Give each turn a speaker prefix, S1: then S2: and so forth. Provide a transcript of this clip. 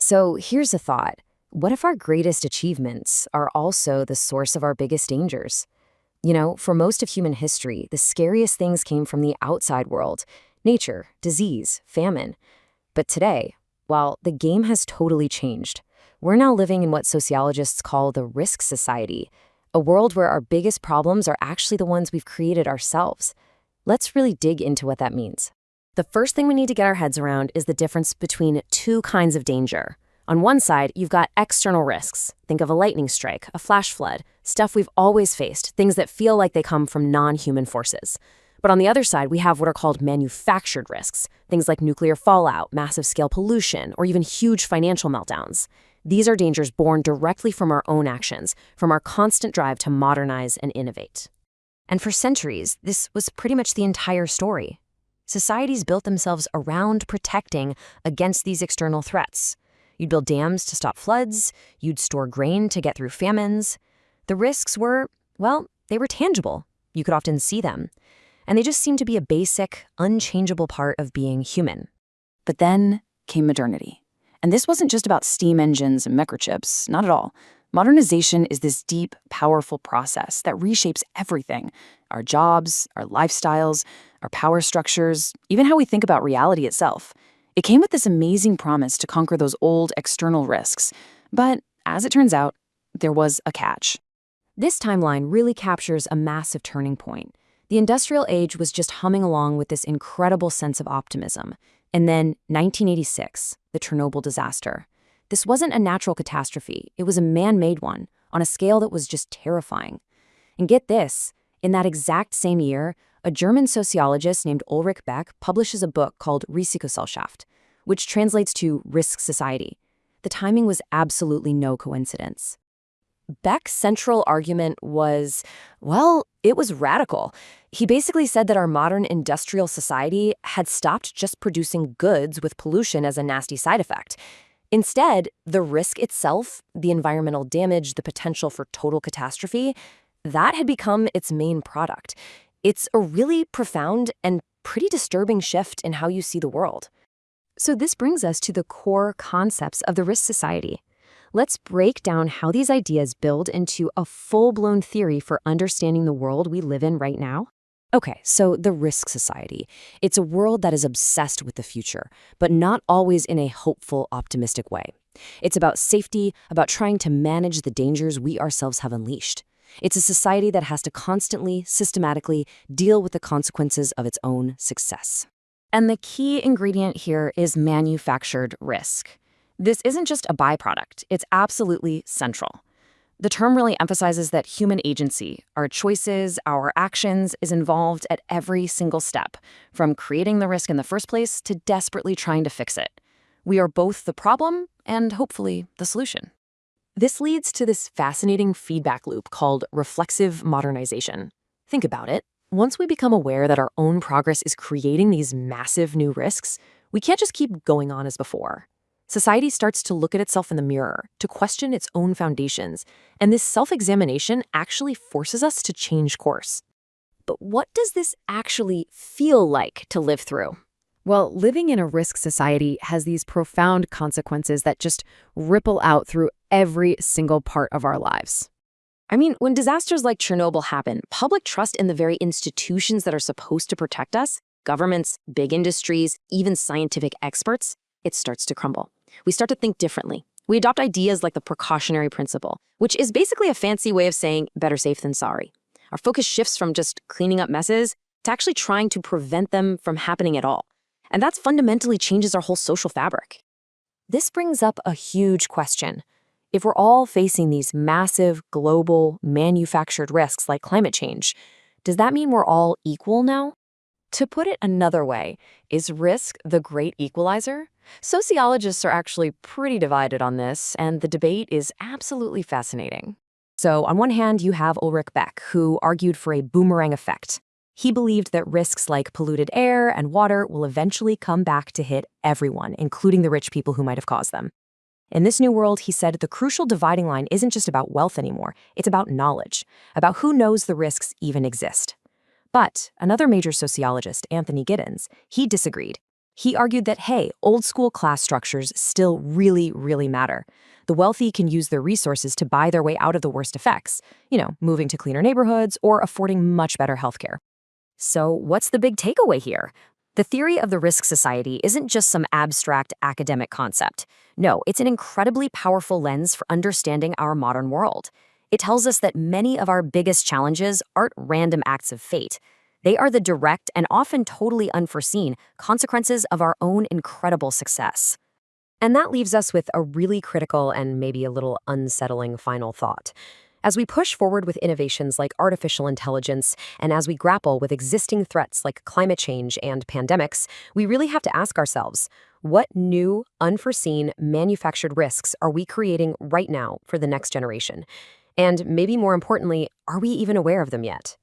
S1: So here's a thought. What if our greatest achievements are also the source of our biggest dangers? For most of human history, the scariest things came from the outside world: nature, disease, famine. But today, while the game has totally changed, we're now living in what sociologists call the risk society, a world where our biggest problems are actually the ones we've created ourselves. Let's really dig into what that means. The first thing we need to get our heads around is the difference between two kinds of danger. On one side, you've got external risks. Think of a lightning strike, a flash flood, stuff we've always faced, things that feel like they come from non-human forces. But on the other side, we have what are called manufactured risks, things like nuclear fallout, massive scale pollution, or even huge financial meltdowns. These are dangers born directly from our own actions, from our constant drive to modernize and innovate. And for centuries, this was pretty much the entire story. Societies built themselves around protecting against these external threats. You'd build dams to stop floods, you'd store grain to get through famines. The risks were, well, they were tangible. You could often see them. And they just seemed to be a basic, unchangeable part of being human.
S2: But then came modernity. And this wasn't just about steam engines and microchips, not at all. Modernization is this deep, powerful process that reshapes everything: our jobs, our lifestyles, our power structures, even how we think about reality itself. It came with this amazing promise to conquer those old external risks. But as it turns out, there was a catch.
S1: This timeline really captures a massive turning point. The industrial age was just humming along with this incredible sense of optimism. And then 1986, the Chernobyl disaster. This wasn't a natural catastrophe. It was a man-made one, on a scale that was just terrifying. And get this, in that exact same year, a German sociologist named Ulrich Beck publishes a book called Risikogesellschaft, which translates to Risk Society. The timing was absolutely no coincidence. Beck's central argument was, well, it was radical. He basically said that our modern industrial society had stopped just producing goods with pollution as a nasty side effect. Instead, the risk itself, the environmental damage, the potential for total catastrophe, that had become its main product. It's a really profound and pretty disturbing shift in how you see the world. So this brings us to the core concepts of the risk society. Let's break down how these ideas build into a full-blown theory for understanding the world we live in right now. Okay, so the risk society. It's a world that is obsessed with the future, but not always in a hopeful, optimistic way. It's about safety, about trying to manage the dangers we ourselves have unleashed. It's a society that has to constantly, systematically deal with the consequences of its own success. And the key ingredient here is manufactured risk. This isn't just a byproduct, it's absolutely central. The term really emphasizes that human agency, our choices, our actions, is involved at every single step, from creating the risk in the first place to desperately trying to fix it. We are both the problem and, hopefully, the solution. This leads to this fascinating feedback loop called reflexive modernization. Think about it. Once we become aware that our own progress is creating these massive new risks, we can't just keep going on as before. Society starts to look at itself in the mirror, to question its own foundations, and this self-examination actually forces us to change course. But what does this actually feel like to live through? Well, living in a risk society has these profound consequences that just ripple out through every single part of our lives. I mean, when disasters like Chernobyl happen, public trust in the very institutions that are supposed to protect us, governments, big industries, even scientific experts, it starts to crumble. We start to think differently. We adopt ideas like the precautionary principle, which is basically a fancy way of saying better safe than sorry. Our focus shifts from just cleaning up messes to actually trying to prevent them from happening at all. And that fundamentally changes our whole social fabric. This brings up a huge question. If we're all facing these massive, global, manufactured risks like climate change, does that mean we're all equal now? To put it another way, is risk the great equalizer? Sociologists are actually pretty divided on this, and the debate is absolutely fascinating. So on one hand, you have Ulrich Beck, who argued for a boomerang effect. He believed that risks like polluted air and water will eventually come back to hit everyone, including the rich people who might have caused them. In this new world, he said, the crucial dividing line isn't just about wealth anymore, it's about knowledge, about who knows the risks even exist. But another major sociologist, Anthony Giddens, he disagreed. He argued that, hey, old school class structures still really, really matter. The wealthy can use their resources to buy their way out of the worst effects, moving to cleaner neighborhoods or affording much better healthcare. So, what's the big takeaway here? The theory of the risk society isn't just some abstract academic concept. No, it's an incredibly powerful lens for understanding our modern world. It tells us that many of our biggest challenges aren't random acts of fate. They are the direct and often totally unforeseen consequences of our own incredible success. And that leaves us with a really critical and maybe a little unsettling final thought. As we push forward with innovations like artificial intelligence, and as we grapple with existing threats like climate change and pandemics, we really have to ask ourselves, what new, unforeseen, manufactured risks are we creating right now for the next generation? And maybe more importantly, are we even aware of them yet?